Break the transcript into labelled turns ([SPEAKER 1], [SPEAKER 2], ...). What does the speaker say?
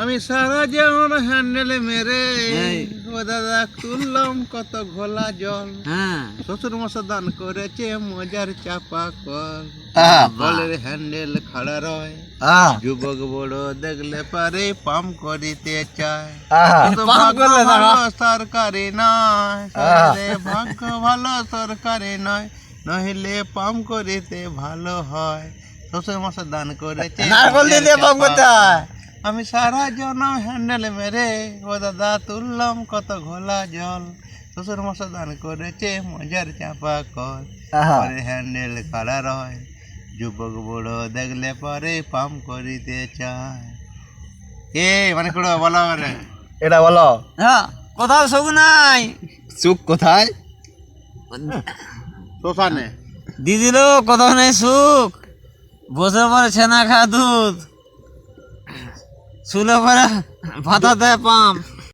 [SPEAKER 1] আমি সারা জীবন হ্যান্ডেল মেরে ও দাদা তুললাম কত ঘোলা জল। শ্বশুর মশা দান করেছে মজার চাপা কল। কলের হ্যান্ডেল খাড়া রয়, যুবক বড় দেখলে পারে পাম্প করিতে চায়। ভাগ্য ভালো সরকারি নয়, ভাগ্য ভালো সরকারি নয়, নহিলে পাম্প করিতে ভালো হয়। শ্বশুর মশা দান করেছে আমি সারা জনম হ্যান্ডেল মেরে ও দাদা তুললাম কত ঘোলা জল। শ্বশুর মশা দান করেছে মজার চাপা কল। পরে হ্যান্ডেল খাড়া রয়, যুবক বড় দেখলে পরে পাম করিতে চায়। এ মানে কোড়ো বলো মানে
[SPEAKER 2] এটা বলো।
[SPEAKER 3] হ্যাঁ, কোথাও সুখ নাই।
[SPEAKER 2] সুখ কোথায়?
[SPEAKER 1] শ্মশানে।
[SPEAKER 3] দিদির কোথাও নেই সুখ। বসে পরে ছানা খা দুধ, শুলে পরে ভাতা দেয় পাম্প।